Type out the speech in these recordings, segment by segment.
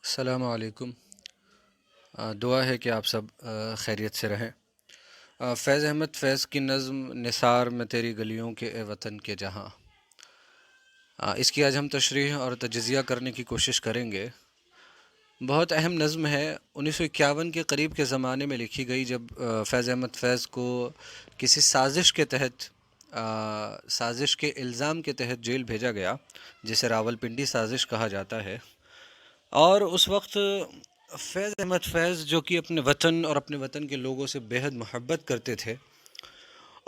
السلام علیکم۔ دعا ہے کہ آپ سب خیریت سے رہیں۔ فیض احمد فیض کی نظم نثار میں تیری گلیوں کے اے وطن کے جہاں، اس کی آج ہم تشریح اور تجزیہ کرنے کی کوشش کریں گے۔ بہت اہم نظم ہے، 1951 کے قریب کے زمانے میں لکھی گئی، جب فیض احمد فیض کو کسی سازش کے تحت سازش کے الزام کے تحت جیل بھیجا گیا، جسے راولپنڈی سازش کہا جاتا ہے۔ اور اس وقت فیض احمد فیض، جو کہ اپنے وطن اور اپنے وطن کے لوگوں سے بے حد محبت کرتے تھے،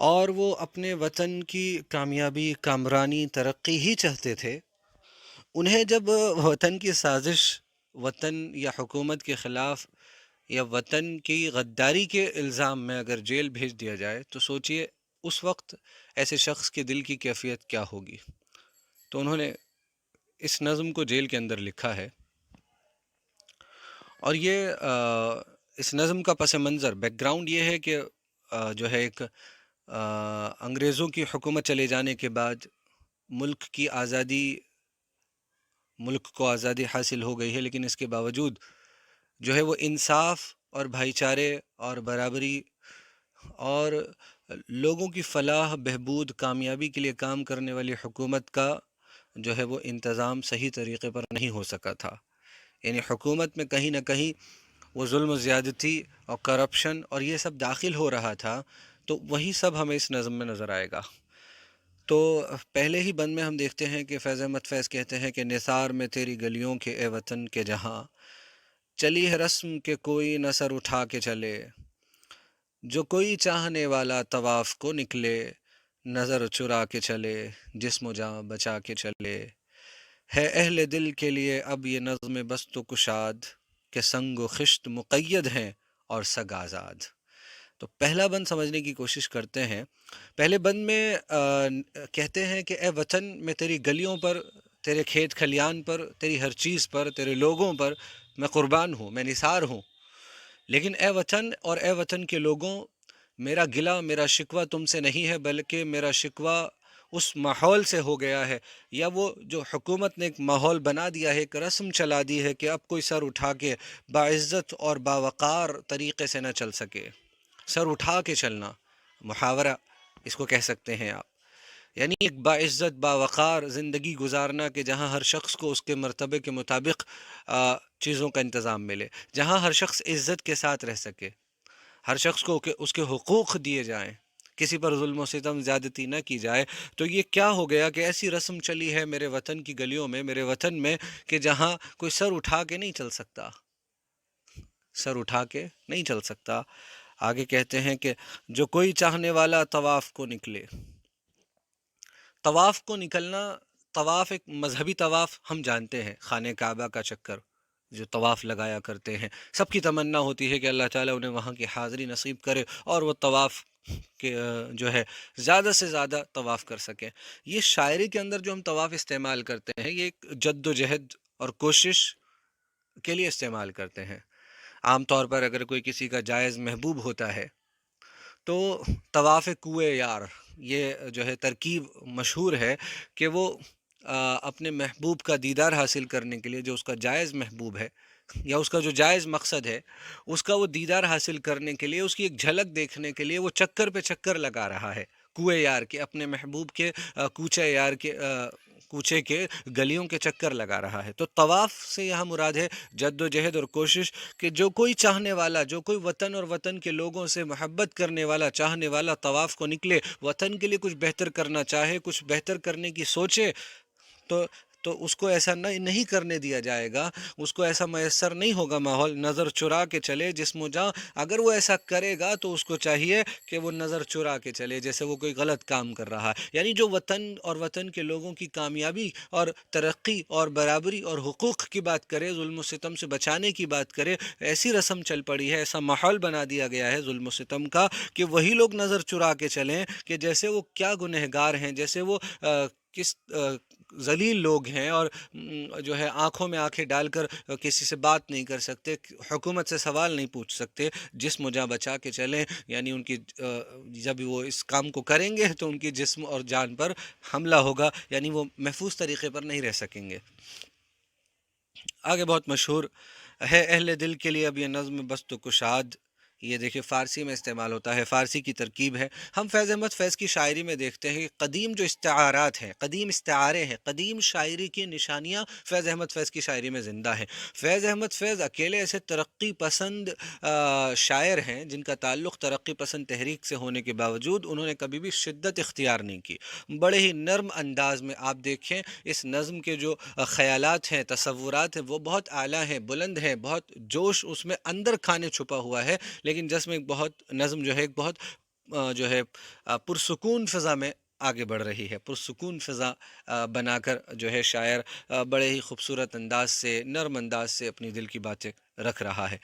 اور وہ اپنے وطن کی کامیابی، کامرانی، ترقی ہی چاہتے تھے، انہیں جب وطن کی سازش، وطن یا حکومت کے خلاف یا وطن کی غداری کے الزام میں اگر جیل بھیج دیا جائے تو سوچئے اس وقت ایسے شخص کے دل کی کیفیت کیا ہوگی۔ تو انہوں نے اس نظم کو جیل کے اندر لکھا ہے، اور یہ اس نظم کا پس منظر، بیک گراؤنڈ یہ ہے کہ جو ہے ایک انگریزوں کی حکومت چلے جانے کے بعد ملک کو آزادی حاصل ہو گئی ہے، لیکن اس کے باوجود جو ہے وہ انصاف اور بھائی چارے اور برابری اور لوگوں کی فلاح، بہبود، کامیابی کے لیے کام کرنے والی حکومت کا جو ہے وہ انتظام صحیح طریقے پر نہیں ہو سکا تھا۔ یعنی حکومت میں کہیں نہ کہیں وہ ظلم و زیادتی اور کرپشن اور یہ سب داخل ہو رہا تھا، تو وہی سب ہمیں اس نظم میں نظر آئے گا۔ تو پہلے ہی بند میں ہم دیکھتے ہیں کہ فیض احمد فیض کہتے ہیں کہ نثار میں تیری گلیوں کے اے وطن کے جہاں، چلی ہے رسم کہ کوئی نہ سر اٹھا کے چلے، جو کوئی چاہنے والا طواف کو نکلے، نظر چرا کے چلے، جسم و جاں بچا کے چلے، ہے اہل دل کے لیے اب یہ نظم بست و کشاد، کہ سنگ و خشت مقید ہیں اور سگ آزاد۔ تو پہلا بند سمجھنے کی کوشش کرتے ہیں۔ پہلے بند میں کہتے ہیں کہ اے وطن، میں تیری گلیوں پر، تیرے کھیت کھلیان پر، تیری ہر چیز پر، تیرے لوگوں پر میں قربان ہوں، میں نثار ہوں، لیکن اے وطن اور اے وطن کے لوگوں، میرا گلہ، میرا شکوہ تم سے نہیں ہے، بلکہ میرا شکوہ اس ماحول سے ہو گیا ہے، یا وہ جو حکومت نے ایک ماحول بنا دیا ہے، ایک رسم چلا دی ہے کہ اب کوئی سر اٹھا کے باعزت اور باوقار طریقے سے نہ چل سکے۔ سر اٹھا کے چلنا، محاورہ اس کو کہہ سکتے ہیں آپ، یعنی ایک باعزت، باوقار زندگی گزارنا کہ جہاں ہر شخص کو اس کے مرتبے کے مطابق چیزوں کا انتظام ملے، جہاں ہر شخص عزت کے ساتھ رہ سکے، ہر شخص کو اس کے حقوق دیے جائیں، کسی پر ظلم و ستم، زیادتی نہ کی جائے۔ تو یہ کیا ہو گیا کہ ایسی رسم چلی ہے میرے وطن کی گلیوں میں، میرے وطن میں، کہ جہاں کوئی سر اٹھا کے نہیں چل سکتا، سر اٹھا کے نہیں چل سکتا۔ آگے کہتے ہیں کہ جو کوئی چاہنے والا طواف کو نکلے۔ طواف کو نکلنا، طواف ایک مذہبی طواف ہم جانتے ہیں، خانہ کعبہ کا چکر جو طواف لگایا کرتے ہیں، سب کی تمنا ہوتی ہے کہ اللہ تعالیٰ انہیں وہاں کی حاضری نصیب کرے اور وہ طواف کہ جو ہے زیادہ سے زیادہ طواف کر سکیں۔ یہ شاعری کے اندر جو ہم طواف استعمال کرتے ہیں، یہ ایک جد و جہد اور کوشش کے لیے استعمال کرتے ہیں۔ عام طور پر اگر کوئی کسی کا جائز محبوب ہوتا ہے تو طواف کوئے یار، یہ جو ہے ترکیب مشہور ہے کہ وہ اپنے محبوب کا دیدار حاصل کرنے کے لیے، جو اس کا جائز محبوب ہے یا اس کا جو جائز مقصد ہے، اس کا وہ دیدار حاصل کرنے کے لیے، اس کی ایک جھلک دیکھنے کے لیے وہ چکر پہ چکر لگا رہا ہے، کوئے یار کے، اپنے محبوب کے کوچے یار کے، کوچے کے گلیوں کے چکر لگا رہا ہے۔ تو طواف سے یہاں مراد ہے جد و جہد اور کوشش، کہ جو کوئی چاہنے والا، جو کوئی وطن اور وطن کے لوگوں سے محبت کرنے والا، چاہنے والا طواف کو نکلے، وطن کے لیے کچھ بہتر کرنا چاہے، کچھ بہتر کرنے کی سوچے، تو اس کو ایسا نہیں کرنے دیا جائے گا، اس کو ایسا میسر نہیں ہوگا ماحول، نظر چرا کے چلے جسم و جاں۔ اگر وہ ایسا کرے گا تو اس کو چاہیے کہ وہ نظر چرا کے چلے، جیسے وہ کوئی غلط کام کر رہا ہے، یعنی جو وطن اور وطن کے لوگوں کی کامیابی اور ترقی اور برابری اور حقوق کی بات کرے، ظلم و ستم سے بچانے کی بات کرے، ایسی رسم چل پڑی ہے، ایسا ماحول بنا دیا گیا ہے ظلم و ستم کا، کہ وہی لوگ نظر چرا کے چلیں کہ جیسے وہ کیا گنہگار ہیں، جیسے وہ کس ذلیل لوگ ہیں، اور جو ہے آنکھوں میں آنکھیں ڈال کر کسی سے بات نہیں کر سکتے، حکومت سے سوال نہیں پوچھ سکتے، جسم و جاں بچا کے چلیں، یعنی ان کی جب وہ اس کام کو کریں گے تو ان کی جسم اور جان پر حملہ ہوگا، یعنی وہ محفوظ طریقے پر نہیں رہ سکیں گے۔ آگے بہت مشہور ہے اہل دل کے لیے اب یہ نظم بست و کشاد، یہ دیکھیں فارسی میں استعمال ہوتا ہے، فارسی کی ترکیب ہے۔ ہم فیض احمد فیض کی شاعری میں دیکھتے ہیں کہ قدیم جو استعارات ہیں، قدیم استعارے ہیں، قدیم شاعری کی نشانیاں فیض احمد فیض کی شاعری میں زندہ ہیں۔ فیض احمد فیض اکیلے ایسے ترقی پسند شاعر ہیں جن کا تعلق ترقی پسند تحریک سے ہونے کے باوجود انہوں نے کبھی بھی شدت اختیار نہیں کی۔ بڑے ہی نرم انداز میں آپ دیکھیں اس نظم کے جو خیالات ہیں، تصورات ہیں، وہ بہت اعلیٰ ہیں، بلند ہیں، بہت جوش اس میں اندر کھانے چھپا ہوا ہے، لیکن جس میں ایک بہت نظم جو ہے ایک بہت جو ہے پرسکون فضا میں آگے بڑھ رہی ہے، پرسکون فضا بنا کر جو ہے شاعر بڑے ہی خوبصورت انداز سے، نرم انداز سے اپنی دل کی باتیں رکھ رہا ہے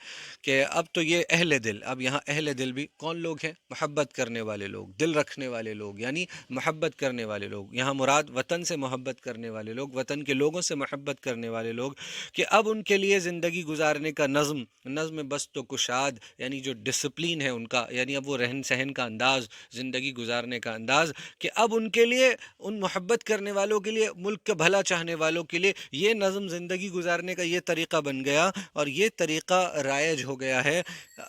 کہ اب تو یہ اہل دل، اب یہاں اہل دل بھی کون لوگ ہیں؟ محبت کرنے والے لوگ، دل رکھنے والے لوگ، یعنی محبت کرنے والے لوگ، یہاں مراد وطن سے محبت کرنے والے لوگ، وطن کے لوگوں سے محبت کرنے والے لوگ، کہ اب ان کے لیے زندگی گزارنے کا نظم بست و کشاد، یعنی جو ڈسپلین ہے ان کا، یعنی اب وہ رہن سہن کا انداز، زندگی گزارنے کا انداز، کہ اب ان کے لیے، ان محبت کرنے والوں کے لیے، ملک کا بھلا چاہنے والوں کے لیے یہ نظم زندگی گزارنے کا یہ طریقہ بن گیا اور یہ طریقہ رائج ہو گیا ہے،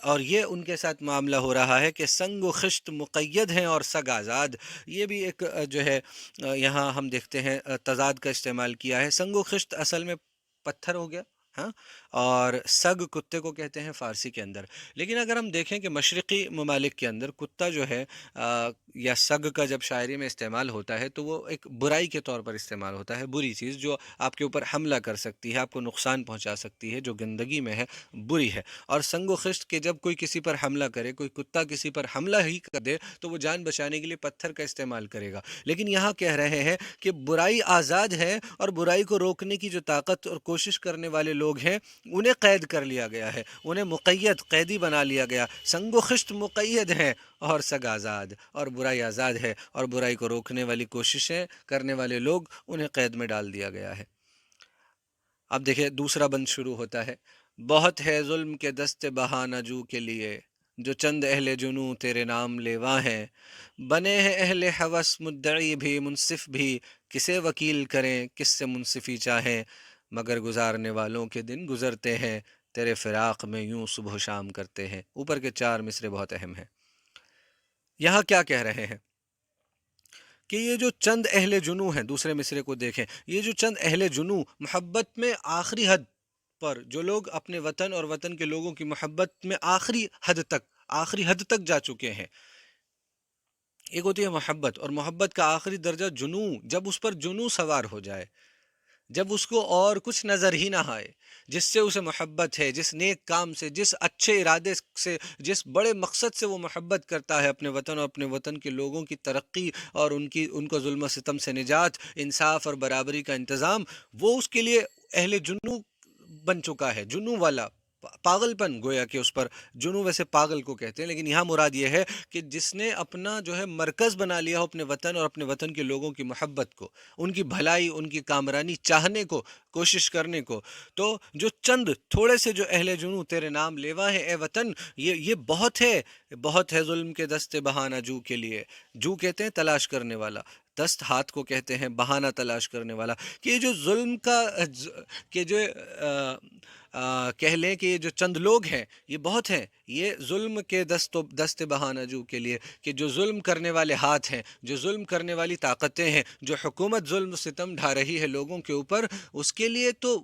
اور یہ ان کے ساتھ معاملہ ہو رہا ہے کہ سنگ و خشت مقید ہیں اور سگ آزاد۔ یہ بھی ایک جو ہے یہاں ہم دیکھتے ہیں تضاد کا استعمال کیا ہے۔ سنگ و خشت اصل میں پتھر ہو گیا، ہاں، اور سگ کتے کو کہتے ہیں فارسی کے اندر، لیکن اگر ہم دیکھیں کہ مشرقی ممالک کے اندر کتا جو ہے یا سگ کا جب شاعری میں استعمال ہوتا ہے تو وہ ایک برائی کے طور پر استعمال ہوتا ہے، بری چیز جو آپ کے اوپر حملہ کر سکتی ہے، آپ کو نقصان پہنچا سکتی ہے، جو گندگی میں ہے، بری ہے۔ اور سنگ و خشت کے جب کوئی کسی پر حملہ کرے، کوئی کتا کسی پر حملہ ہی کر دے تو وہ جان بچانے کے لیے پتھر کا استعمال کرے گا، لیکن یہاں کہہ رہے ہیں کہ برائی آزاد ہے اور برائی کو روکنے کی جو طاقت اور کوشش کرنے والے لوگ ہیں انہیں قید کر لیا گیا ہے، انہیں مقید، قیدی بنا لیا گیا۔ سنگ و خشت مقید ہیں اور سگ آزاد، اور برائی آزاد ہے اور برائی کو روکنے والی کوششیں کرنے والے لوگ انہیں قید میں ڈال دیا گیا ہے۔ اب دیکھیں دوسرا بند شروع ہوتا ہے: بہت ہے ظلم کے دست بہانہ جو کے لیے، جو چند اہل جنوں تیرے نام لیوا ہیں، بنے ہیں اہل ہوس مدعی بھی منصف بھی، کسے وکیل کریں کس سے منصفی چاہیں، مگر گزارنے والوں کے دن گزرتے ہیں، تیرے فراق میں یوں صبح و شام کرتے ہیں۔ اوپر کے چار مصرے بہت اہم ہیں۔ یہاں کیا کہہ رہے ہیں کہ یہ جو چند اہل جنوں ہیں، دوسرے مصرے کو دیکھیں، یہ جو چند اہل جنوں محبت میں آخری حد پر، جو لوگ اپنے وطن اور وطن کے لوگوں کی محبت میں آخری حد تک جا چکے ہیں۔ ایک ہوتی ہے محبت، اور محبت کا آخری درجہ جنوں، جب اس پر جنوں سوار ہو جائے، جب اس کو اور کچھ نظر ہی نہ آئے، جس سے اسے محبت ہے، جس نیک کام سے، جس اچھے ارادے سے، جس بڑے مقصد سے وہ محبت کرتا ہے اپنے وطن اور اپنے وطن کے لوگوں کی ترقی اور ان کو ظلم و ستم سے نجات، انصاف اور برابری کا انتظام، وہ اس کے لیے اہل جنوں بن چکا ہے، جنوں والا پاگل پن، گویا کہ اس پر جنوں، ویسے پاگل کو کہتے ہیں، لیکن یہاں مراد یہ ہے کہ جس نے اپنا جو ہے مرکز بنا لیا ہو اپنے وطن اور اپنے وطن کے لوگوں کی محبت کو، ان کی بھلائی، ان کی کامرانی چاہنے کو، کوشش کرنے کو۔ تو جو چند تھوڑے سے جو اہل جنوں تیرے نام لیوا ہیں اے وطن، یہ بہت ہے، بہت ہے ظلم کے دست بہانہ جو کے لیے۔ جو کہتے ہیں تلاش کرنے والا، دست ہاتھ کو کہتے ہیں، بہانہ تلاش کرنے والا، کہ یہ جو ظلم کا کہ جو کہہ لیں کہ یہ جو چند لوگ ہیں یہ بہت ہیں، یہ ظلم کے دست بہانہ جو کے لیے، کہ جو ظلم کرنے والے ہاتھ ہیں، جو ظلم کرنے والی طاقتیں ہیں، جو حکومت ظلم و ستم ڈھا رہی ہے لوگوں کے اوپر، اس کے لیے تو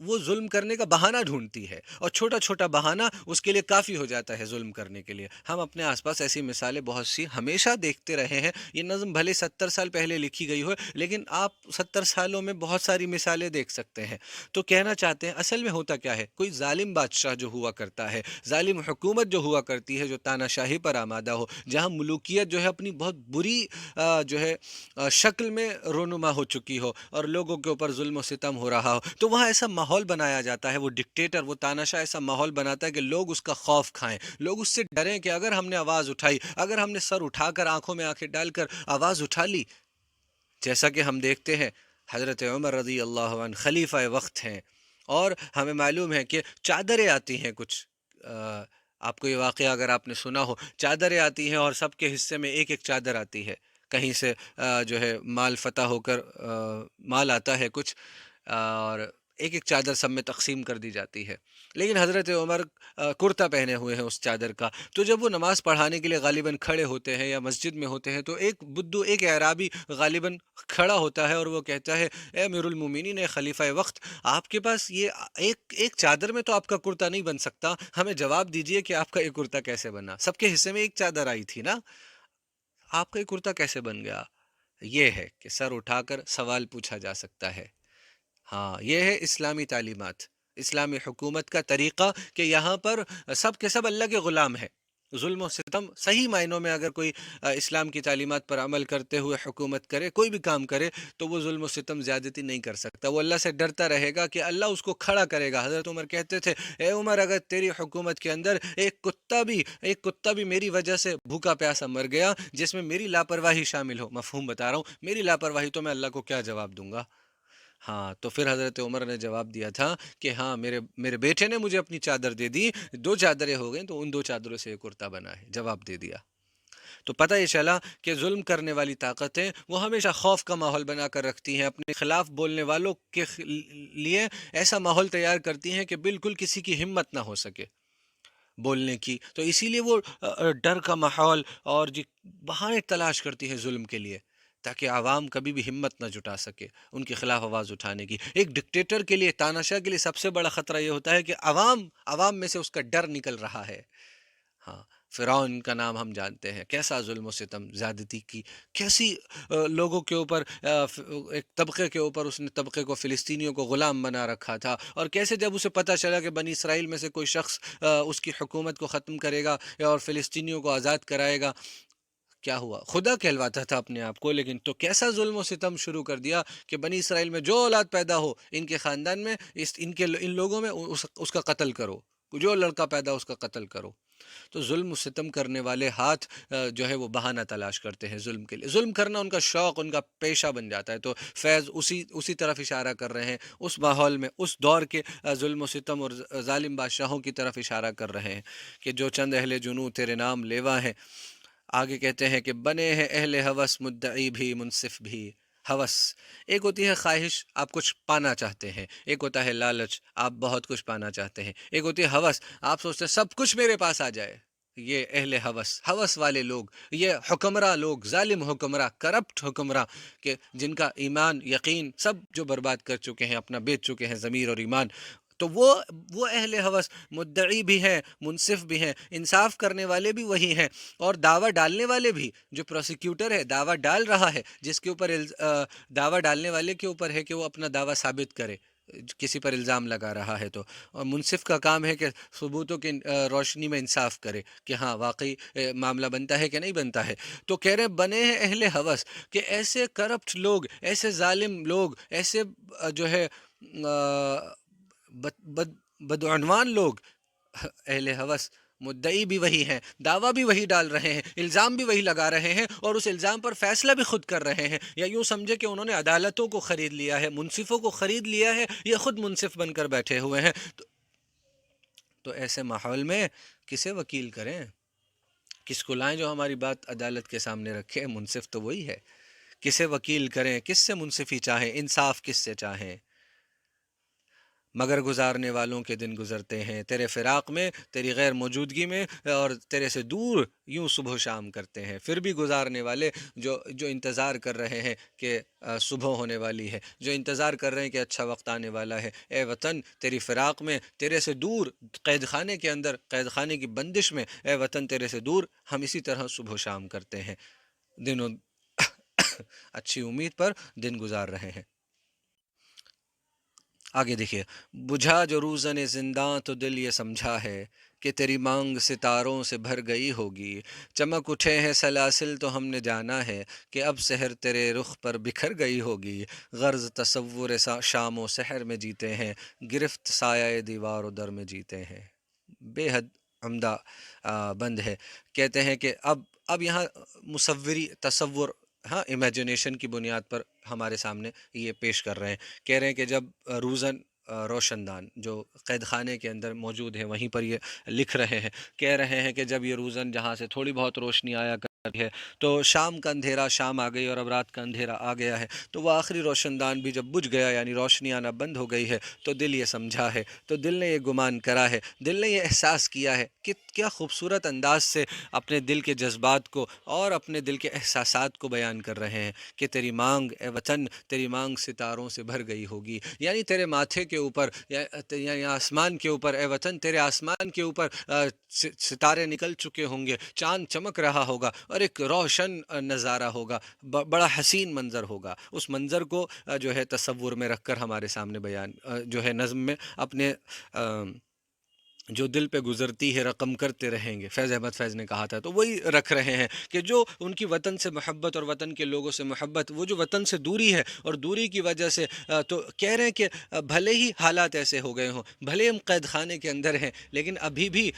وہ ظلم کرنے کا بہانہ ڈھونڈتی ہے، اور چھوٹا چھوٹا بہانہ اس کے لیے کافی ہو جاتا ہے ظلم کرنے کے لیے۔ ہم اپنے آس پاس ایسی مثالیں بہت سی ہمیشہ دیکھتے رہے ہیں۔ یہ نظم بھلے 70 سال پہلے لکھی گئی ہو، لیکن آپ 70 سالوں میں بہت ساری مثالیں دیکھ سکتے ہیں۔ تو کہنا چاہتے ہیں اصل میں ہوتا کیا ہے، کوئی ظالم بادشاہ جو ہوا کرتا ہے، ظالم حکومت جو ہوا کرتی ہے، جو تانا شاہی پر آمادہ ہو، جہاں ملوکیت جو ہے اپنی بہت بری جو ہے شکل میں رونما ہو چکی ہو اور لوگوں کے اوپر ظلم و ستم ہو رہا ہو، تو وہاں ایسا ماحول بنایا جاتا ہے، وہ ڈکٹیٹر، وہ تانا شاہ ایسا ماحول بناتا ہے کہ لوگ اس کا خوف کھائیں، لوگ اس سے ڈریں کہ اگر ہم نے آواز اٹھائی، اگر ہم نے سر اٹھا کر آنکھوں میں آنکھیں ڈال کر آواز اٹھا لی، جیسا کہ ہم دیکھتے ہیں حضرت عمر رضی اللہ عنہ خلیفہ وقت ہیں، اور ہمیں معلوم ہے کہ چادریں آتی ہیں کچھ، آپ کو یہ واقعہ اگر آپ نے سنا ہو، چادریں آتی ہیں اور سب کے حصے میں ایک ایک چادر آتی ہے، کہیں سے جو ہے مال فتح ہو کر مال آتا ہے کچھ، اور ایک ایک چادر سب میں تقسیم کر دی جاتی ہے، لیکن حضرت عمر کرتا پہنے ہوئے ہیں اس چادر کا. تو جب وہ نماز پڑھانے کے لیے غالباً کھڑے ہوتے ہیں یا مسجد میں ہوتے ہیں، تو ایک بدو، ایک اعرابی غالباً کھڑا ہوتا ہے اور وہ کہتا ہے: اے امیر المومنین، اے خلیفہ وقت، آپ کے پاس یہ ایک ایک چادر میں تو آپ کا کرتا نہیں بن سکتا، ہمیں جواب دیجئے کہ آپ کا یہ کرتا کیسے بنا؟ سب کے حصے میں ایک چادر آئی تھی نا، آپ کا یہ کرتا کیسے بن گیا؟ یہ ہے کہ سر اٹھا کر سوال پوچھا جا سکتا ہے. ہاں، یہ ہے اسلامی تعلیمات، اسلامی حکومت کا طریقہ، کہ یہاں پر سب کے سب اللہ کے غلام ہیں. ظلم و ستم صحیح معنوں میں اگر کوئی اسلام کی تعلیمات پر عمل کرتے ہوئے حکومت کرے، کوئی بھی کام کرے، تو وہ ظلم و ستم زیادتی نہیں کر سکتا. وہ اللہ سے ڈرتا رہے گا کہ اللہ اس کو کھڑا کرے گا. حضرت عمر کہتے تھے: اے عمر، اگر تیری حکومت کے اندر ایک کتا بھی میری وجہ سے بھوکا پیاسا مر گیا، جس میں میری لاپرواہی شامل ہو، مفہوم بتا رہا ہوں، میری لاپرواہی، تو میں اللہ کو کیا جواب دوں گا؟ ہاں، تو پھر حضرت عمر نے جواب دیا تھا کہ ہاں، میرے بیٹے نے مجھے اپنی چادر دے دی، دو چادریں ہو گئیں، تو ان دو چادروں سے ایک کرتا بنا ہے. جواب دے دیا. تو پتہ یہ چلا کہ ظلم کرنے والی طاقتیں وہ ہمیشہ خوف کا ماحول بنا کر رکھتی ہیں، اپنے خلاف بولنے والوں کے لیے ایسا ماحول تیار کرتی ہیں کہ بالکل کسی کی ہمت نہ ہو سکے بولنے کی. تو اسی لیے وہ ڈر کا ماحول اور بہانے تلاش کرتی ہے ظلم کے لیے، تاکہ عوام کبھی بھی ہمت نہ جٹا سکے ان کے خلاف آواز اٹھانے کی. ایک ڈکٹیٹر کے لیے، تاناشاہ کے لیے سب سے بڑا خطرہ یہ ہوتا ہے کہ عوام میں سے اس کا ڈر نکل رہا ہے. ہاں، فرعون کا نام ہم جانتے ہیں، کیسا ظلم و ستم زیادتی کی، کیسی لوگوں کے اوپر، ایک طبقے کے اوپر اس نے طبقے کو، فلسطینیوں کو غلام بنا رکھا تھا. اور کیسے جب اسے پتہ چلا کہ بنی اسرائیل میں سے کوئی شخص اس کی حکومت کو ختم کرے گا اور فلسطینیوں کو آزاد کرائے گا، کیا ہوا؟ خدا کہلواتا تھا اپنے آپ کو، لیکن تو کیسا ظلم و ستم شروع کر دیا کہ بنی اسرائیل میں جو اولاد پیدا ہو، ان کے خاندان میں، ان لوگوں میں اس کا قتل کرو، جو لڑکا پیدا ہو اس کا قتل کرو. تو ظلم و ستم کرنے والے ہاتھ جو ہے وہ بہانہ تلاش کرتے ہیں ظلم کے لیے. ظلم کرنا ان کا شوق، ان کا پیشہ بن جاتا ہے. تو فیض اسی طرف اشارہ کر رہے ہیں، اس ماحول میں، اس دور کے ظلم و ستم اور ظالم بادشاہوں کی طرف اشارہ کر رہے ہیں کہ جو چند اہل جنوں تیرے نام لیوا ہیں. آگے کہتے ہیں کہ بنے ہیں اہل ہوس، مدعی بھی منصف بھی. ہوس ایک ہوتی ہے خواہش، آپ کچھ پانا چاہتے ہیں. ایک ہوتا ہے لالچ، آپ بہت کچھ پانا چاہتے ہیں. ایک ہوتی ہے ہوس، آپ سوچتے ہیں سب کچھ میرے پاس آ جائے. یہ اہل ہوس والے لوگ، یہ حکمراں لوگ، ظالم حکمراں، کرپٹ حکمراں، کہ جن کا ایمان، یقین سب جو برباد کر چکے ہیں، اپنا بیچ چکے ہیں ضمیر اور ایمان. تو وہ اہل ہوس مدعی بھی ہیں، منصف بھی ہیں، انصاف کرنے والے بھی وہی ہیں، اور دعویٰ ڈالنے والے بھی. جو پروسیکیوٹر ہے، دعویٰ ڈال رہا ہے، جس کے اوپر دعویٰ ڈالنے والے کے اوپر ہے کہ وہ اپنا دعویٰ ثابت کرے، کسی پر الزام لگا رہا ہے تو. اور منصف کا کام ہے کہ ثبوتوں کی روشنی میں انصاف کرے کہ ہاں واقعی معاملہ بنتا ہے کہ نہیں بنتا ہے. تو کہہ رہے بنے ہیں اہل ہوس، کہ ایسے کرپٹ لوگ، ایسے ظالم لوگ، ایسے جو ہے بدعنوان لوگ، اہل ہوس مدعی بھی وہی ہیں، دعویٰ بھی وہی ڈال رہے ہیں، الزام بھی وہی لگا رہے ہیں، اور اس الزام پر فیصلہ بھی خود کر رہے ہیں. یا یوں سمجھے کہ انہوں نے عدالتوں کو خرید لیا ہے، منصفوں کو خرید لیا ہے، یہ خود منصف بن کر بیٹھے ہوئے ہیں. تو ایسے ماحول میں کسے وکیل کریں، کس کو لائیں جو ہماری بات عدالت کے سامنے رکھے؟ منصف تو وہی ہے. کسے وکیل کریں، کس سے منصفی چاہیں، انصاف کس سے چاہیں؟ مگر گزارنے والوں کے دن گزرتے ہیں تیرے فراق میں، تیری غیر موجودگی میں، اور تیرے سے دور یوں صبح و شام کرتے ہیں. پھر بھی گزارنے والے جو انتظار کر رہے ہیں کہ صبح ہونے والی ہے، جو انتظار کر رہے ہیں کہ اچھا وقت آنے والا ہے. اے وطن تیری فراق میں، تیرے سے دور، قید خانے کے اندر، قید خانے کی بندش میں، اے وطن تیرے سے دور ہم اسی طرح صبح و شام کرتے ہیں، دنوں اچھی امید پر دن گزار رہے ہیں. آگے دیکھیے: بجھا جو روزن زنداں تو دل یہ سمجھا ہے کہ تیری مانگ ستاروں سے بھر گئی ہوگی. چمک اٹھے ہیں سلاسل تو ہم نے جانا ہے کہ اب سحر تیرے رخ پر بکھر گئی ہوگی. غرض تصور شام و سحر میں جیتے ہیں، گرفت سایہ دیوار و در میں جیتے ہیں. بے حد عمدہ بند ہے. کہتے ہیں کہ اب یہاں تصور، ہاں، امیجنیشن کی بنیاد پر ہمارے سامنے یہ پیش کر رہے ہیں. کہہ رہے ہیں کہ جب روزن روشن دان جو قید خانے کے اندر موجود ہے، وہیں پر یہ لکھ رہے ہیں، کہہ رہے ہیں کہ جب یہ روزن جہاں سے تھوڑی بہت روشنی آیا ہے تو شام کا اندھیرا شام آ گئی اور اب رات کا اندھیرا آ گیا ہے، تو وہ آخری روشن دان بھی جب بجھ گیا یعنی روشنی آنا بند ہو گئی ہے تو دل یہ سمجھا ہے، تو دل نے یہ گمان کرا ہے، دل نے یہ احساس کیا ہے کہ کیا خوبصورت انداز سے اپنے دل کے جذبات کو اور اپنے دل کے احساسات کو بیان کر رہے ہیں کہ تیری مانگ اے وطن، تیری مانگ ستاروں سے بھر گئی ہوگی، یعنی تیرے ماتھے کے اوپر یا آسمان کے اوپر اے وطن، تیرے آسمان کے اوپر ستارے نکل چکے ہوں گے، چاند چمک رہا ہوگا اور ایک روشن نظارہ ہوگا، بڑا حسین منظر ہوگا۔ اس منظر کو جو ہے تصور میں رکھ کر ہمارے سامنے بیان جو ہے نظم میں اپنے جو دل پہ گزرتی ہے رقم کرتے رہیں گے، فیض احمد فیض نے کہا تھا، تو وہی رکھ رہے ہیں کہ جو ان کی وطن سے محبت اور وطن کے لوگوں سے محبت، وہ جو وطن سے دوری ہے اور دوری کی وجہ سے تو کہہ رہے ہیں کہ بھلے ہی حالات ایسے ہو گئے ہوں، بھلے ہم قید خانے کے اندر ہیں، لیکن ابھی بھی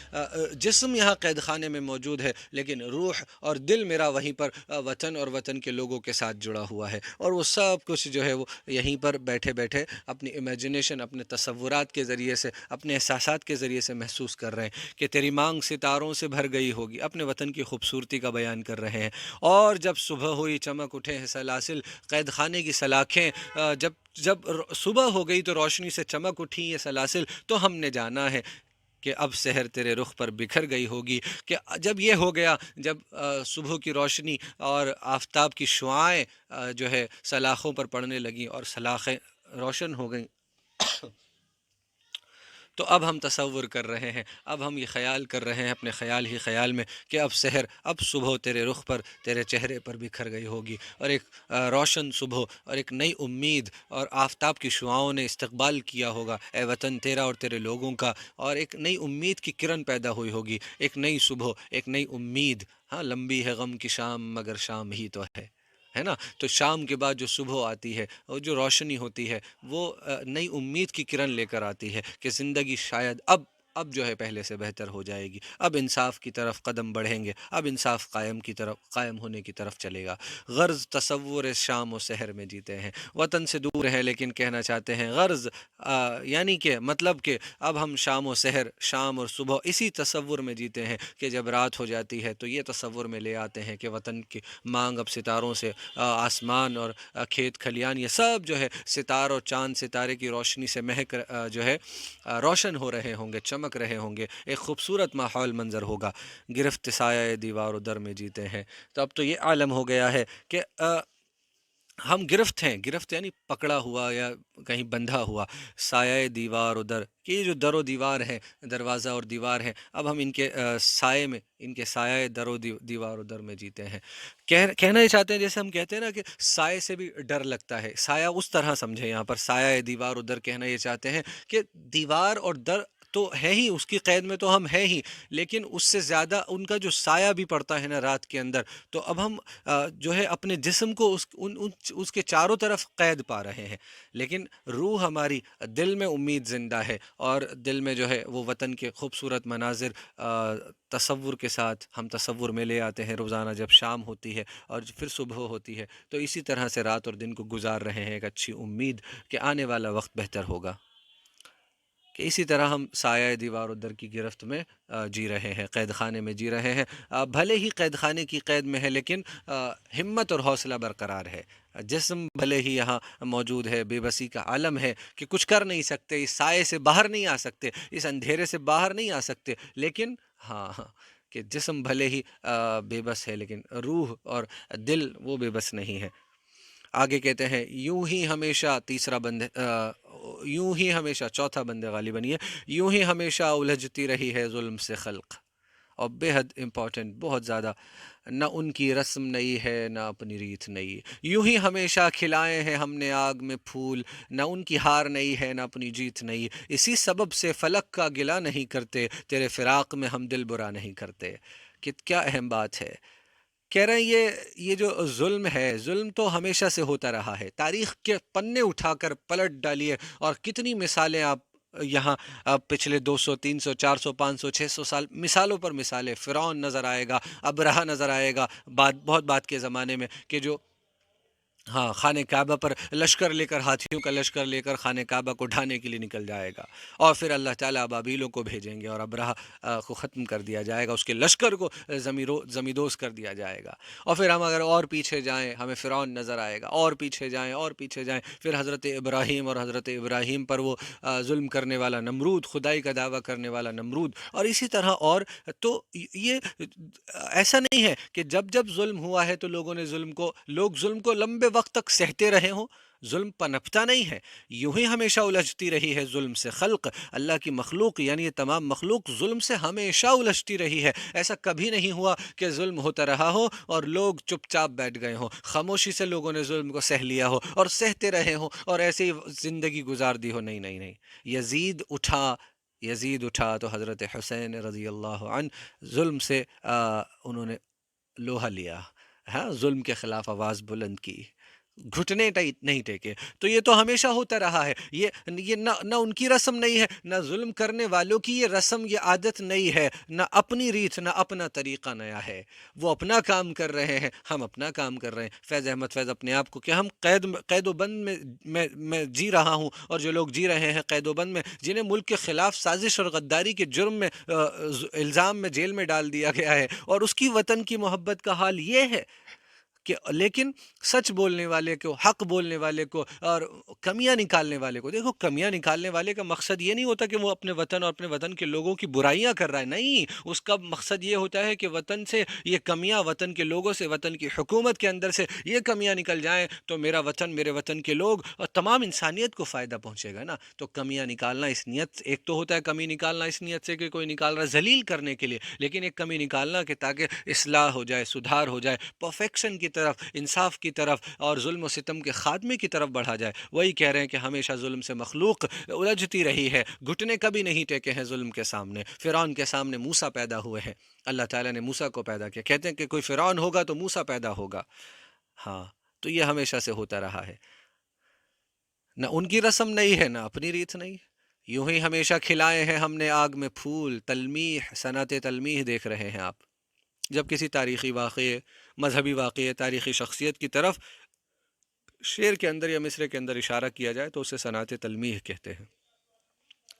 جسم یہاں قید خانے میں موجود ہے، لیکن روح اور دل میرا وہیں پر وطن اور وطن کے لوگوں کے ساتھ جڑا ہوا ہے، اور وہ سب کچھ جو ہے وہ یہیں پر بیٹھے بیٹھے اپنی امیجنیشن، اپنے تصورات کے ذریعے سے، اپنے احساسات کے ذریعے سے محسوس کر رہے ہیں کہ تیری مانگ ستاروں سے بھر گئی ہوگی، اپنے وطن کی خوبصورتی کا بیان کر رہے ہیں۔ اور جب صبح ہوئی چمک اٹھے ہیں سلاسل، قید خانے کی سلاخیں جب جب صبح ہو گئی تو روشنی سے چمک اٹھی یہ سلاسل، تو ہم نے جانا ہے کہ اب سحر تیرے رخ پر بکھر گئی ہوگی، کہ جب یہ ہو گیا، جب صبح کی روشنی اور آفتاب کی شعاعیں جو ہے سلاخوں پر پڑنے لگیں اور سلاخیں روشن ہو گئیں، تو اب ہم تصور کر رہے ہیں، اب ہم یہ خیال کر رہے ہیں اپنے خیال ہی خیال میں کہ اب سحر، اب صبح تیرے رخ پر، تیرے چہرے پر بکھر گئی ہوگی، اور ایک روشن صبح اور ایک نئی امید اور آفتاب کی شعاؤں نے استقبال کیا ہوگا اے وطن تیرا اور تیرے لوگوں کا، اور ایک نئی امید کی کرن پیدا ہوئی ہوگی، ایک نئی صبح، ایک نئی امید۔ ہاں، لمبی ہے غم کی شام مگر شام ہی تو ہے نا؟ تو شام کے بعد جو صبح آتی ہے اور جو روشنی ہوتی ہے، وہ نئی امید کی کرن لے کر آتی ہے کہ زندگی شاید اب جو ہے پہلے سے بہتر ہو جائے گی، اب انصاف کی طرف قدم بڑھیں گے، اب انصاف قائم ہونے کی طرف چلے گا۔ غرض تصور شام و سحر میں جیتے ہیں، وطن سے دور ہیں لیکن کہنا چاہتے ہیں غرض، یعنی کہ مطلب کہ اب ہم شام و سحر، شام اور صبح اسی تصور میں جیتے ہیں کہ جب رات ہو جاتی ہے تو یہ تصور میں لے آتے ہیں کہ وطن کی مانگ اب ستاروں سے، آسمان اور کھیت کھلیان یہ سب جو ہے ستار اور چاند ستارے کی روشنی سے مہک جو ہے روشن ہو رہے ہوں گے، چمک رہے ہوں گے، ایک خوبصورت ماحول منظر ہوگا۔ گرفت سایہ دیوار و در میں جیتے ہیں، تو اب تو یہ عالم ہو گیا ہے کہ ہم گرفت ہیں، گرفت یعنی پکڑا ہوا یا کہیں بندھا ہوا، سایہ دیوار و در، کہ یہ جو در و دیوار ہے، دروازہ اور دیوار ہے، اب ہم ان کے سائے میں، ان کے سایہ در و دیوار و در میں جیتے ہیں۔ کہنا یہ چاہتے ہیں جیسے ہم کہتے ہیں نا کہ سائے سے بھی ڈر لگتا ہے، سایہ اس طرح سمجھے یہاں پر، سایہ دیوار و در کہنا یہ چاہتے ہیں کہ دیوار اور در تو ہے ہی، اس کی قید میں تو ہم ہیں ہی، لیکن اس سے زیادہ ان کا جو سایہ بھی پڑتا ہے نا رات کے اندر، تو اب ہم جو ہے اپنے جسم کو اس کے چاروں طرف قید پا رہے ہیں، لیکن روح ہماری، دل میں امید زندہ ہے، اور دل میں جو ہے وہ وطن کے خوبصورت مناظر تصور کے ساتھ ہم تصور میں لے آتے ہیں روزانہ جب شام ہوتی ہے اور پھر صبح ہوتی ہے، تو اسی طرح سے رات اور دن کو گزار رہے ہیں، ایک اچھی امید کہ آنے والا وقت بہتر ہوگا، کہ اسی طرح ہم سایہ دیوار و در کی گرفت میں جی رہے ہیں، قید خانے میں جی رہے ہیں، بھلے ہی قید خانے کی قید میں ہے لیکن ہمت اور حوصلہ برقرار ہے، جسم بھلے ہی یہاں موجود ہے، بے بسی کا عالم ہے کہ کچھ کر نہیں سکتے، اس سائے سے باہر نہیں آ سکتے، اس اندھیرے سے باہر نہیں آ سکتے، لیکن ہاں ہاں کہ جسم بھلے ہی بے بس ہے لیکن روح اور دل وہ بے بس نہیں ہے۔ آگے کہتے ہیں یوں ہی ہمیشہ تیسرا بند یوں ہی ہمیشہ چوتھا بند غالباً یہ، یوں ہی ہمیشہ الجھتی رہی ہے ظلم سے خلق، اور بے حد امپورٹنٹ، بہت زیادہ، نہ ان کی رسم نئی ہے نہ اپنی ریت نئی، یوں ہی ہمیشہ کھلائے ہیں ہم نے آگ میں پھول، نہ ان کی ہار نئی ہے نہ اپنی جیت نئی، اسی سبب سے فلک کا گلہ نہیں کرتے، تیرے فراق میں ہم دل برا نہیں کرتے۔ کیا اہم بات ہے، کہہ رہے ہیں یہ جو ظلم ہے، ظلم تو ہمیشہ سے ہوتا رہا ہے، تاریخ کے پنے اٹھا کر پلٹ ڈالیے اور کتنی مثالیں آپ یہاں پچھلے 200 300 400 500 600 سال مثالوں پر مثالیں، فرعون نظر آئے گا، ابرہہ نظر آئے گا، بہت بات کے زمانے میں کہ جو ہاں، خانہ کعبہ پر لشکر لے کر، ہاتھیوں کا لشکر لے کر خانہ کعبہ کو ڈھانے کے لیے نکل جائے گا، اور پھر اللہ تعالیٰ ابابیلوں کو بھیجیں گے اور ابرہہ کو ختم کر دیا جائے گا، اس کے لشکر کو زمیدوز کر دیا جائے گا۔ اور پھر ہم اگر اور پیچھے جائیں ہمیں فرعون نظر آئے گا، اور پیچھے جائیں اور پیچھے جائیں، پھر حضرت ابراہیم، اور حضرت ابراہیم پر وہ ظلم کرنے والا نمرود، خدائی کا دعویٰ کرنے والا نمرود، اور اسی طرح اور۔ تو یہ ایسا نہیں ہے کہ جب جب ظلم ہوا ہے تو لوگ ظلم کو لمبے وقت تک سہتے رہے ہوں۔ ظلم پنپتا نہیں ہے، یوں ہی ہمیشہ الجھتی رہی ہے ظلم سے خلق، اللہ کی مخلوق یعنی یہ تمام مخلوق ظلم سے ہمیشہ الجھتی رہی ہے۔ ایسا کبھی نہیں ہوا کہ ظلم ہوتا رہا ہو اور لوگ چپ چاپ بیٹھ گئے ہوں، خاموشی سے لوگوں نے ظلم کو سہ لیا ہو اور سہتے رہے ہوں اور ایسے ہی زندگی گزار دی ہو۔ نہیں نہیں نہیں، یزید اٹھا، یزید اٹھا تو حضرت حسین رضی اللہ عنہ ظلم سے انہوں نے لوہا لیا، ہاں، ظلم کے خلاف آواز بلند کی، گھٹنے نہیں ٹیکے۔ تو یہ تو ہمیشہ ہوتا رہا ہے، یہ نہ ان کی رسم نہیں ہے، نہ ظلم کرنے والوں کی یہ رسم، یہ عادت نہیں ہے، نہ اپنی ریت، نہ اپنا طریقہ نیا ہے۔ وہ اپنا کام کر رہے ہیں، ہم اپنا کام کر رہے ہیں۔ فیض احمد فیض اپنے آپ کو کہ ہم قید و بند میں جی رہا ہوں، اور جو لوگ جی رہے ہیں قید و بند میں، جنہیں ملک کے خلاف سازش اور غداری کے جرم میں الزام میں جیل میں ڈال دیا گیا ہے، اور اس کی وطن کی محبت کا حال یہ ہے کہ لیکن سچ بولنے والے کو، حق بولنے والے کو، اور کمیاں نکالنے والے کو، دیکھو کمیاں نکالنے والے کا مقصد یہ نہیں ہوتا کہ وہ اپنے وطن اور اپنے وطن کے لوگوں کی برائیاں کر رہا ہے، نہیں، اس کا مقصد یہ ہوتا ہے کہ وطن سے یہ کمیاں، وطن کے لوگوں سے، وطن کی حکومت کے اندر سے یہ کمیاں نکل جائیں تو میرا وطن، میرے وطن کے لوگ اور تمام انسانیت کو فائدہ پہنچے گا نا۔ تو کمیاں نکالنا اس نیت، ایک تو ہوتا ہے کمی نکالنا اس نیت سے کہ کوئی نکال رہا ہے ذلیل کرنے کے لیے، لیکن ایک کمی نکالنا کہ تاکہ اصلاح ہو جائے، سدھار ہو جائے، پرفیکشن کی طرف، انصاف کی طرف، اور ظلم و ستم کے خاتمے کی طرف بڑھا جائے۔ وہی کہہ رہے ہیں کہ ہمیشہ ظلم سے مخلوق الجھتی رہی ہے، گھٹنے کبھی نہیں ٹیکے ہیں ظلم کے سامنے۔ فرعون کے سامنے موسیٰ پیدا ہوئے ہیں، اللہ تعالیٰ نے موسیٰ کو پیدا کیا، کہتے ہیں کہ کوئی فرعون ہوگا تو موسیٰ پیدا ہوگا۔ ہاں، تو یہ ہمیشہ سے ہوتا رہا ہے، نہ ان کی رسم نہیں ہے، نہ اپنی ریت نہیں۔ یوں ہی ہمیشہ کھلائے ہیں ہم نے آگ میں پھول، تلمیح، صنعت تلمیح دیکھ رہے ہیں آپ۔ جب کسی تاریخی واقعے، مذہبی واقعے، تاریخی شخصیت کی طرف شعر کے اندر یا مصرے کے اندر اشارہ کیا جائے تو اسے صنعت تلمیح کہتے ہیں۔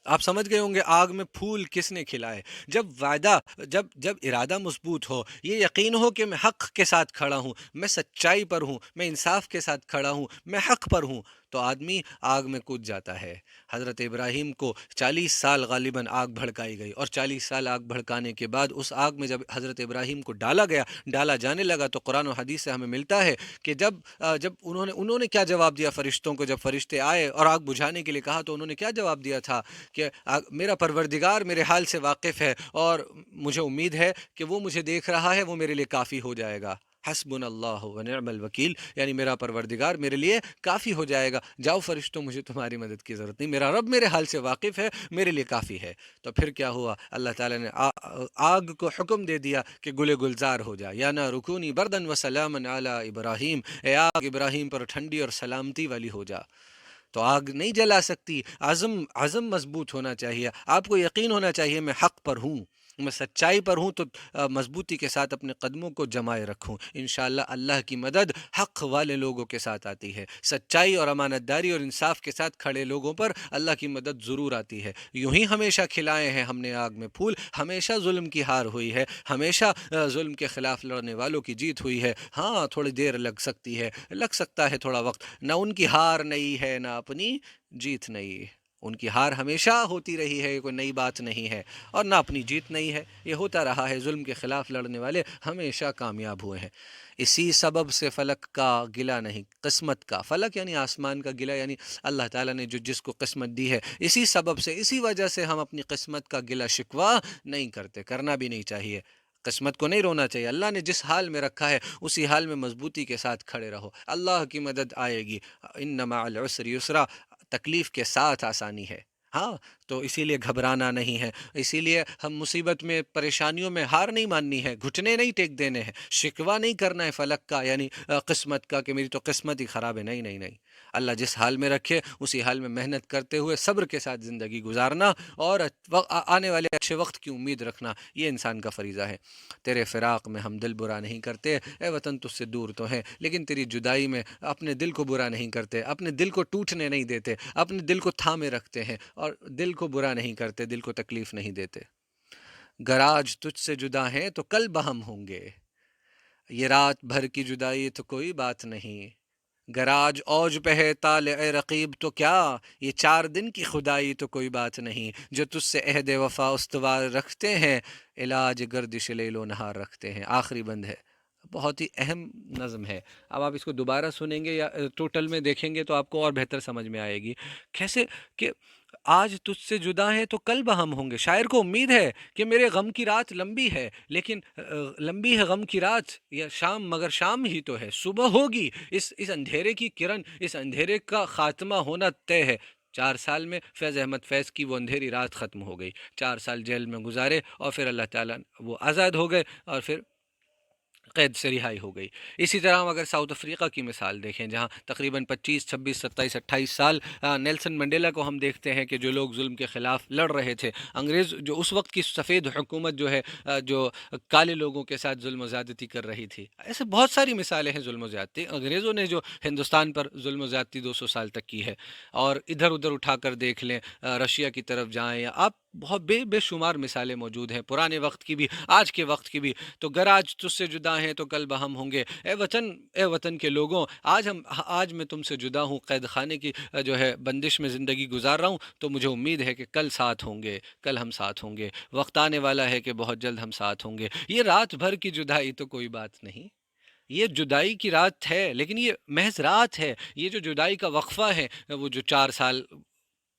آپ سمجھ گئے ہوں گے آگ میں پھول کس نے کھلائے؟ جب وعدہ، جب ارادہ مضبوط ہو، یہ یقین ہو کہ میں حق کے ساتھ کھڑا ہوں، میں سچائی پر ہوں، میں انصاف کے ساتھ کھڑا ہوں، میں حق پر ہوں، تو آدمی آگ میں کود جاتا ہے۔ حضرت ابراہیم کو 40 سال غالباً آگ بھڑکائی گئی، اور 40 سال آگ بھڑکانے کے بعد اس آگ میں جب حضرت ابراہیم کو ڈالا گیا، ڈالا جانے لگا، تو قرآن و حدیث سے ہمیں ملتا ہے کہ جب انہوں نے کیا جواب دیا فرشتوں کو، جب فرشتے آئے اور آگ بجھانے کے لیے کہا تو انہوں نے کیا جواب دیا تھا کہ میرا پروردگار میرے حال سے واقف ہے، اور مجھے امید ہے کہ وہ مجھے دیکھ رہا ہے، وہ میرے لیے کافی ہو جائے گا۔ حسبنا اللہ و نعم الوکیل، یعنی میرا پروردگار میرے لیے کافی ہو جائے گا، جاؤ فرشتوں، مجھے تمہاری مدد کی ضرورت نہیں، میرا رب میرے حال سے واقف ہے، میرے لیے کافی ہے۔ تو پھر کیا ہوا؟ اللہ تعالیٰ نے آگ کو حکم دے دیا کہ گلے گلزار ہو جا، یا نہ رکونی بردن و سلاما علی ابراہیم، اے آگ ابراہیم پر ٹھنڈی اور سلامتی والی ہو جا۔ تو آگ نہیں جلا سکتی، عزم مضبوط ہونا چاہیے، آپ کو یقین ہونا چاہیے میں حق پر ہوں، میں سچائی پر ہوں، تو مضبوطی کے ساتھ اپنے قدموں کو جمائے رکھوں، انشاءاللہ اللہ کی مدد حق والے لوگوں کے ساتھ آتی ہے، سچائی اور امانت داری اور انصاف کے ساتھ کھڑے لوگوں پر اللہ کی مدد ضرور آتی ہے۔ یوں ہی ہمیشہ کھلائے ہیں ہم نے آگ میں پھول، ہمیشہ ظلم کی ہار ہوئی ہے، ہمیشہ ظلم کے خلاف لڑنے والوں کی جیت ہوئی ہے۔ ہاں، تھوڑی دیر لگ سکتی ہے، لگ سکتا ہے تھوڑا وقت، نہ ان کی ہار نہیں ہے، نہ اپنی جیت نہیں ہے۔ ان کی ہار ہمیشہ ہوتی رہی ہے، یہ کوئی نئی بات نہیں ہے، اور نہ اپنی جیت نہیں ہے، یہ ہوتا رہا ہے، ظلم کے خلاف لڑنے والے ہمیشہ کامیاب ہوئے ہیں۔ اسی سبب سے فلک کا گلہ نہیں، قسمت کا، فلک یعنی آسمان کا، گلہ یعنی اللہ تعالیٰ نے جس کو قسمت دی ہے، اسی سبب سے، اسی وجہ سے ہم اپنی قسمت کا گلہ شکوہ نہیں کرتے، کرنا بھی نہیں چاہیے۔ قسمت کو نہیں رونا چاہیے، اللہ نے جس حال میں رکھا ہے اسی حال میں مضبوطی کے ساتھ کھڑے رہو، اللہ کی مدد آئے گی۔ ان مع العسر یسرا، تکلیف کے ساتھ آسانی ہے، ہاں، تو اسی لیے گھبرانا نہیں ہے، اسی لیے ہم مصیبت میں پریشانیوں میں ہار نہیں ماننی ہے، گھٹنے نہیں ٹیک دینے ہیں، شکوہ نہیں کرنا ہے فلک کا، یعنی قسمت کا کہ میری تو قسمت ہی خراب ہے، نہیں نہیں نہیں، اللہ جس حال میں رکھے اسی حال میں محنت کرتے ہوئے صبر کے ساتھ زندگی گزارنا، اور آنے والے اچھے وقت کی امید رکھنا، یہ انسان کا فریضہ ہے۔ تیرے فراق میں ہم دل برا نہیں کرتے، اے وطن تجھ سے دور تو ہیں، لیکن تیری جدائی میں اپنے دل کو برا نہیں کرتے، اپنے دل کو ٹوٹنے نہیں دیتے، اپنے دل کو تھامے رکھتے ہیں، اور دل کو برا نہیں کرتے، دل کو تکلیف نہیں دیتے۔ گر آج تجھ سے جدا ہیں تو کل بہم ہوں گے، یہ رات بھر کی جدائی تو کوئی بات نہیں، گر آج اوج پہ ہے طالع رقیب تو کیا، یہ 4 دن کی خدائی تو کوئی بات نہیں، جو تجھ سے عہد وفا استوار رکھتے ہیں، علاج گردش لیل و نہار رکھتے ہیں۔ آخری بند ہے، بہت ہی اہم نظم ہے۔ اب آپ اس کو دوبارہ سنیں گے یا ٹوٹل میں دیکھیں گے تو آپ کو اور بہتر سمجھ میں آئے گی کیسے کہ آج تجھ سے جدا ہیں تو کل بہم ہوں گے۔ شاعر کو امید ہے کہ میرے غم کی رات لمبی ہے، لیکن لمبی ہے غم کی رات یا شام، مگر شام ہی تو ہے، صبح ہوگی، اس اندھیرے کی کرن، اس اندھیرے کا خاتمہ ہونا طے ہے۔ 4 سال میں فیض احمد فیض کی وہ اندھیری رات ختم ہو گئی، 4 سال جیل میں گزارے اور پھر اللہ تعالیٰ وہ آزاد ہو گئے، اور پھر قید سے رہائی ہو گئی۔ اسی طرح ہم اگر ساؤتھ افریقہ کی مثال دیکھیں، جہاں تقریباً 25 26 27 28 سال نیلسن منڈیلا کو ہم دیکھتے ہیں کہ جو لوگ ظلم کے خلاف لڑ رہے تھے، انگریز جو اس وقت کی سفید حکومت جو ہے جو کالے لوگوں کے ساتھ ظلم و زیادتی کر رہی تھی، ایسے بہت ساری مثالیں ہیں ظلم و زیادتی، انگریزوں نے جو ہندوستان پر ظلم و زیادتی 200 سال تک کی ہے، اور ادھر ادھر اٹھا کر دیکھ لیں، رشیا کی طرف جائیں، یا آپ بہت بے شمار مثالیں موجود ہیں، پرانے وقت کی بھی، آج کے وقت کی بھی۔ تو گر آج تجھ سے جدا ہیں تو کل بہم ہوں گے، اے وطن کے لوگوں، آج میں تم سے جدا ہوں، قید خانے کی جو ہے بندش میں زندگی گزار رہا ہوں، تو مجھے امید ہے کہ کل ساتھ ہوں گے، کل ہم ساتھ ہوں گے، وقت آنے والا ہے کہ بہت جلد ہم ساتھ ہوں گے۔ یہ رات بھر کی جدائی تو کوئی بات نہیں، یہ جدائی کی رات ہے، لیکن یہ محض رات ہے، یہ جو جدائی کا وقفہ ہے، وہ جو 4 سال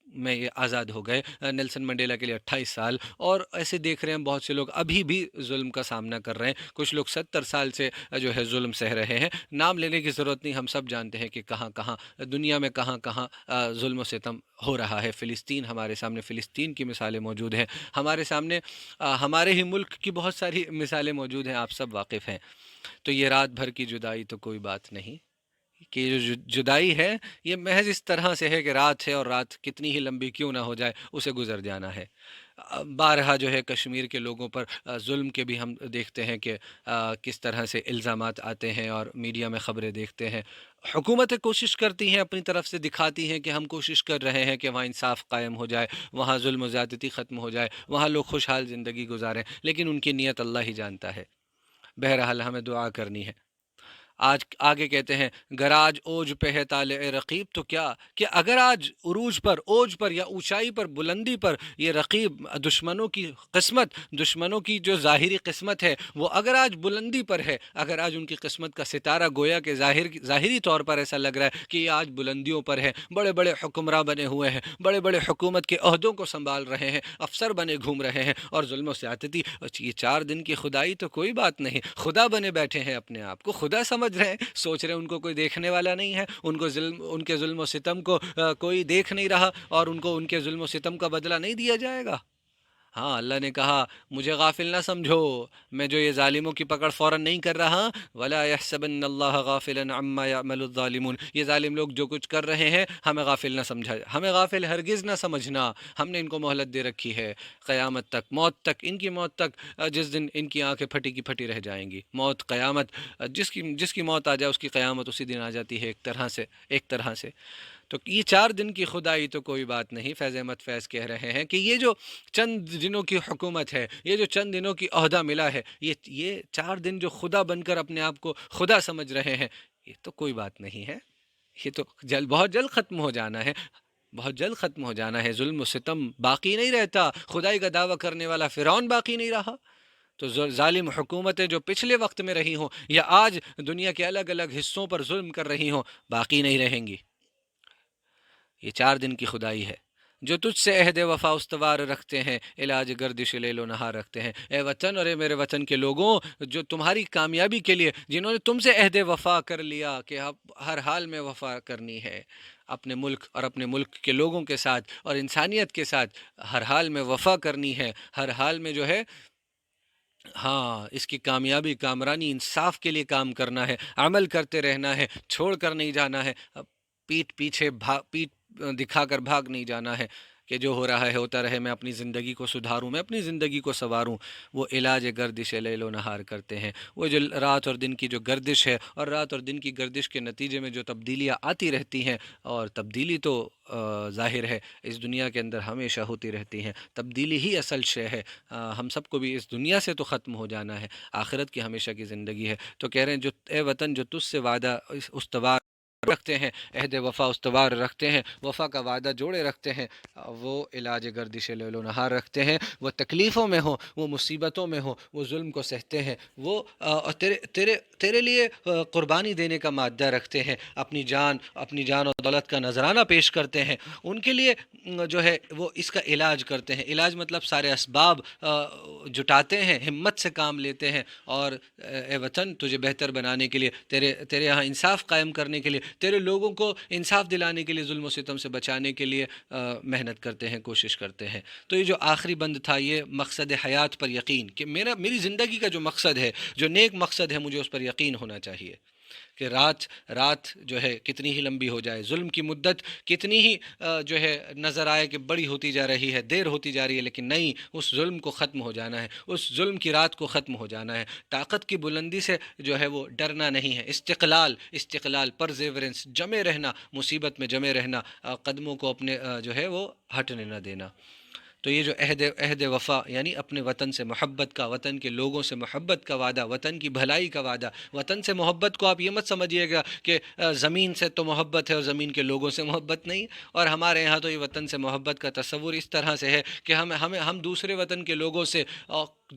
میں یہ آزاد ہو گئے، نیلسن منڈیلا کے لیے 28 سال، اور ایسے دیکھ رہے ہیں بہت سے لوگ ابھی بھی ظلم کا سامنا کر رہے ہیں، کچھ لوگ 70 سال سے جو ہے ظلم سہ رہے ہیں۔ نام لینے کی ضرورت نہیں، ہم سب جانتے ہیں کہ کہاں کہاں دنیا میں کہاں کہاں ظلم و ستم ہو رہا ہے۔ فلسطین ہمارے سامنے، فلسطین کی مثالیں موجود ہیں ہمارے سامنے، ہمارے ہی ملک کی بہت ساری مثالیں موجود ہیں، آپ سب واقف ہیں۔ تو یہ رات بھر کی جدائی تو کوئی بات نہیں، کہ یہ جو جدائی ہے یہ محض اس طرح سے ہے کہ رات ہے، اور رات کتنی ہی لمبی کیوں نہ ہو جائے اسے گزر جانا ہے۔ بارہا جو ہے کشمیر کے لوگوں پر ظلم کے بھی ہم دیکھتے ہیں کہ کس طرح سے الزامات آتے ہیں، اور میڈیا میں خبریں دیکھتے ہیں، حکومتیں کوشش کرتی ہیں اپنی طرف سے، دکھاتی ہیں کہ ہم کوشش کر رہے ہیں کہ وہاں انصاف قائم ہو جائے، وہاں ظلم و زیادتی ختم ہو جائے، وہاں لوگ خوشحال زندگی گزاریں، لیکن ان کی نیت اللہ ہی جانتا ہے۔ بہرحال ہمیں دعا کرنی ہے۔ آج آگے کہتے ہیں، گر آج اوج پہ ہے طالع رقیب تو کیا، کہ اگر آج عروج پر، اوج پر یا اونچائی پر، بلندی پر یہ رقیب دشمنوں کی قسمت، دشمنوں کی جو ظاہری قسمت ہے وہ اگر آج بلندی پر ہے، اگر آج ان کی قسمت کا ستارہ گویا کہ ظاہری طور پر ایسا لگ رہا ہے کہ یہ آج بلندیوں پر ہے، بڑے بڑے حکمراں بنے ہوئے ہیں، بڑے بڑے حکومت کے عہدوں کو سنبھال رہے ہیں، افسر بنے گھوم رہے ہیں، اور ظلم و زیادتی، یہ 4 دن کی خدائی تو کوئی بات نہیں، خدا بنے بیٹھے ہیں، اپنے آپ کو خدا سمجھ رہے ہیں، سوچ رہے ہیں ان کو کوئی دیکھنے والا نہیں ہے، ان کے ظلم و ستم کو کوئی دیکھ نہیں رہا، اور ان کو ان کے ظلم و ستم کا بدلہ نہیں دیا جائے گا۔ ہاں، اللہ نے کہا مجھے غافل نہ سمجھو، میں جو یہ ظالموں کی پکڑ فوراً نہیں کر رہا، ولا يحسبن اللہ غافلا عما يعمل الظالمون، یہ ظالم لوگ جو کچھ کر رہے ہیں ہمیں غافل نہ سمجھا، ہمیں غافل ہرگز نہ سمجھنا، ہم نے ان کو مہلت دے رکھی ہے قیامت تک، موت تک، ان کی موت تک، جس دن ان کی آنکھیں پھٹی کی پھٹی رہ جائیں گی، موت، قیامت، جس کی موت آ جائے اس کی قیامت اسی دن آ جاتی ہے، ایک طرح سے۔ تو یہ 4 دن کی خدائی تو کوئی بات نہیں، فیض احمد فیض کہہ رہے ہیں کہ یہ جو چند دنوں کی حکومت ہے، یہ جو چند دنوں کی عہدہ ملا ہے، یہ 4 دن جو خدا بن کر اپنے آپ کو خدا سمجھ رہے ہیں، یہ تو کوئی بات نہیں ہے، یہ تو بہت جلد ختم ہو جانا ہے، بہت جلد ختم ہو جانا ہے، ظلم و ستم باقی نہیں رہتا، خدائی کا دعویٰ کرنے والا فرعون باقی نہیں رہا، تو ظالم حکومتیں جو پچھلے وقت میں رہی ہوں یا آج دنیا کے الگ الگ حصوں پر ظلم کر رہی ہوں، باقی نہیں رہیں گی۔ یہ 4 دن کی خدائی ہے، جو تجھ سے عہد وفا استوار رکھتے ہیں، علاج گردش لیل و نہار رکھتے ہیں۔ اے وطن اور اے میرے وطن کے لوگوں، جو تمہاری کامیابی کے لیے، جنہوں نے تم سے عہد وفا کر لیا کہ اب ہر حال میں وفا کرنی ہے اپنے ملک اور اپنے ملک کے لوگوں کے ساتھ اور انسانیت کے ساتھ، ہر حال میں وفا کرنی ہے، ہر حال میں جو ہے ہاں اس کی کامیابی کامرانی انصاف کے لیے کام کرنا ہے، عمل کرتے رہنا ہے، چھوڑ کر نہیں جانا ہے، پیٹ دکھا کر بھاگ نہیں جانا ہے کہ جو ہو رہا ہے ہوتا رہے، میں اپنی زندگی کو سدھاروں، میں اپنی زندگی کو سنواروں۔ وہ علاج گردش لیل و نہار کرتے ہیں، وہ جو رات اور دن کی جو گردش ہے، اور رات اور دن کی گردش کے نتیجے میں جو تبدیلیاں آتی رہتی ہیں، اور تبدیلی تو ظاہر ہے اس دنیا کے اندر ہمیشہ ہوتی رہتی ہیں، تبدیلی ہی اصل شے ہے۔ ہم سب کو بھی اس دنیا سے تو ختم ہو جانا ہے، آخرت کی ہمیشہ کی زندگی ہے۔ تو کہہ رہے ہیں جو اے وطن جو تجھ سے وعدہ استوار رکھتے ہیں، عہد وفا استوار رکھتے ہیں، وفا کا وعدہ جوڑے رکھتے ہیں، وہ علاج گردش لیل و نہار رکھتے ہیں، وہ تکلیفوں میں ہوں، وہ مصیبتوں میں ہوں، وہ ظلم کو سہتے ہیں، وہ تیرے لیے قربانی دینے کا مادہ رکھتے ہیں، اپنی جان و دولت کا نذرانہ پیش کرتے ہیں، ان کے لیے جو ہے وہ اس کا علاج کرتے ہیں۔ علاج مطلب سارے اسباب جٹاتے ہیں، ہمت سے کام لیتے ہیں، اور اے وطن تجھے بہتر بنانے کے لیے، تیرے یہاں انصاف قائم کرنے کے لیے، تیرے لوگوں کو انصاف دلانے کے لیے، ظلم و ستم سے بچانے کے لیے محنت کرتے ہیں، کوشش کرتے ہیں۔ تو یہ جو آخری بند تھا، یہ مقصد حیات پر یقین، کہ میری زندگی کا جو مقصد ہے، جو نیک مقصد ہے، مجھے اس پر یقین ہونا چاہیے کہ رات جو ہے کتنی ہی لمبی ہو جائے، ظلم کی مدت کتنی ہی جو ہے نظر آئے کہ بڑی ہوتی جا رہی ہے، دیر ہوتی جا رہی ہے، لیکن نہیں، اس ظلم کو ختم ہو جانا ہے، اس ظلم کی رات کو ختم ہو جانا ہے۔ طاقت کی بلندی سے جو ہے وہ ڈرنا نہیں ہے، استقلال پرزیورنس، جمے رہنا، مصیبت میں جمے رہنا، قدموں کو اپنے جو ہے وہ ہٹنے نہ دینا۔ تو یہ جو عہد وفا یعنی اپنے وطن سے محبت کا، وطن کے لوگوں سے محبت کا وعدہ، وطن کی بھلائی کا وعدہ۔ وطن سے محبت کو آپ یہ مت سمجھیے گا کہ زمین سے تو محبت ہے اور زمین کے لوگوں سے محبت نہیں، اور ہمارے یہاں تو یہ وطن سے محبت کا تصور اس طرح سے ہے کہ ہم دوسرے وطن کے لوگوں سے،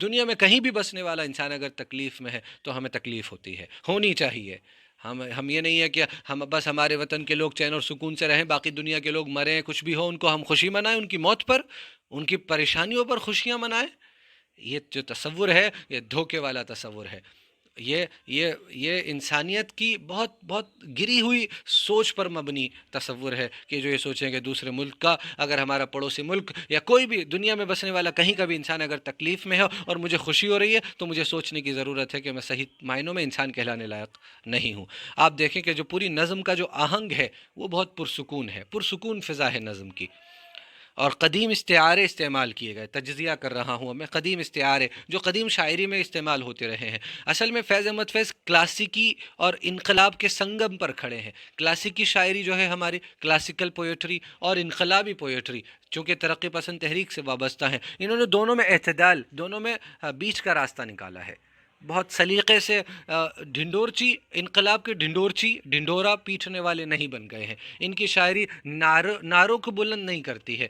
دنیا میں کہیں بھی بسنے والا انسان اگر تکلیف میں ہے تو ہمیں تکلیف ہوتی ہے، ہونی چاہیے۔ ہم یہ نہیں ہے کہ ہم بس ہمارے وطن کے لوگ چین اور سکون سے رہیں، باقی دنیا کے لوگ مریں، کچھ بھی ہو، ان کو ہم خوشی منائیں، ان کی موت پر، ان کی پریشانیوں پر خوشیاں منائیں۔ یہ جو تصور ہے، یہ دھوکے والا تصور ہے۔ یہ انسانیت کی بہت بہت گری ہوئی سوچ پر مبنی تصور ہے کہ جو یہ سوچیں کہ دوسرے ملک کا، اگر ہمارا پڑوسی ملک یا کوئی بھی دنیا میں بسنے والا کہیں کا بھی انسان اگر تکلیف میں ہے اور مجھے خوشی ہو رہی ہے، تو مجھے سوچنے کی ضرورت ہے کہ میں صحیح معنوں میں انسان کہلانے لائق نہیں ہوں۔ آپ دیکھیں کہ جو پوری نظم کا جو آہنگ ہے وہ بہت پرسکون ہے، پرسکون فضا ہے نظم کی، اور قدیم استعارے استعمال کیے گئے، تجزیہ کر رہا ہوں میں، قدیم استعارے جو قدیم شاعری میں استعمال ہوتے رہے ہیں۔ اصل میں فیض احمد فیض کلاسیکی اور انقلاب کے سنگم پر کھڑے ہیں۔ کلاسیکی شاعری جو ہے ہماری کلاسیکل پوئٹری، اور انقلابی پوئٹری چونکہ ترقی پسند تحریک سے وابستہ ہیں، انہوں نے دونوں میں اعتدال، دونوں میں بیچ کا راستہ نکالا ہے، بہت سلیقے سے۔ ڈھنڈورچی، انقلاب کے ڈھنڈورچی ڈھنڈورا پیٹنے والے نہیں بن گئے ہیں، ان کی شاعری نعروں کو بلند نہیں کرتی ہے۔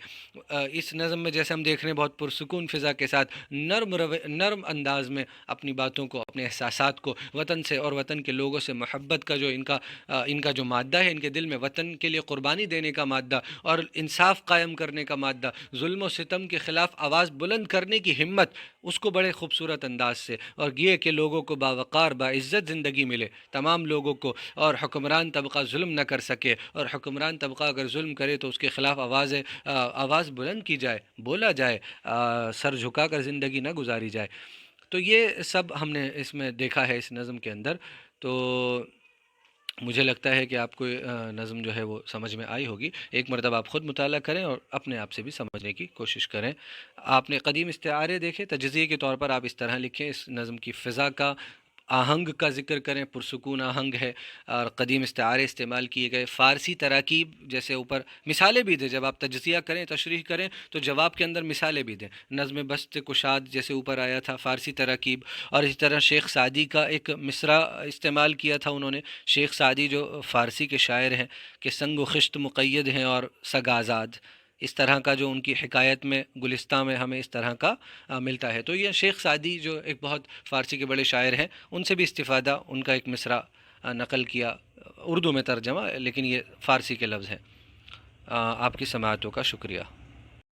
اس نظم میں جیسے ہم دیکھ رہے ہیں بہت پرسکون فضا کے ساتھ نرم انداز میں اپنی باتوں کو، اپنے احساسات کو، وطن سے اور وطن کے لوگوں سے محبت کا جو ان کا جو مادہ ہے، ان کے دل میں وطن کے لیے قربانی دینے کا مادہ اور انصاف قائم کرنے کا مادہ، ظلم و ستم کے خلاف آواز بلند کرنے کی ہمت، اس کو بڑے خوبصورت انداز سے، اور یہ کہ لوگوں کو باوقار باعزت زندگی ملے، تمام لوگوں کو، اور حکمران طبقہ ظلم نہ کر سکے، اور حکمران طبقہ اگر ظلم کرے تو اس کے خلاف آواز بلند کی جائے، بولا جائے، سر جھکا کر زندگی نہ گزاری جائے۔ تو یہ سب ہم نے اس میں دیکھا ہے اس نظم کے اندر۔ تو مجھے لگتا ہے کہ آپ کو نظم جو ہے وہ سمجھ میں آئی ہوگی، ایک مرتبہ آپ خود مطالعہ کریں اور اپنے آپ سے بھی سمجھنے کی کوشش کریں۔ آپ نے قدیم استعارے دیکھے، تجزیے کے طور پر آپ اس طرح لکھیں، اس نظم کی فضا کا، آہنگ کا ذکر کریں، پرسکون آہنگ ہے، اور قدیم استعارے استعمال کیے گئے، فارسی تراکیب جیسے اوپر مثالیں بھی دیں، جب آپ تجزیہ کریں، تشریح کریں تو جواب کے اندر مثالیں بھی دیں، نظم بست کشاد جیسے اوپر آیا تھا، فارسی تراکیب، اور اسی طرح شیخ سعدی کا ایک مصرع استعمال کیا تھا انہوں نے، شیخ سعدی جو فارسی کے شاعر ہیں کہ سنگ و خشت مقید ہیں اور سگ آزاد، اس طرح کا جو ان کی حکایت میں گلستان میں ہمیں اس طرح کا ملتا ہے۔ تو یہ شیخ سعدی جو ایک بہت فارسی کے بڑے شاعر ہیں، ان سے بھی استفادہ، ان کا ایک مصرع نقل کیا، اردو میں ترجمہ، لیکن یہ فارسی کے لفظ ہیں۔ آپ کی سماعتوں کا شکریہ۔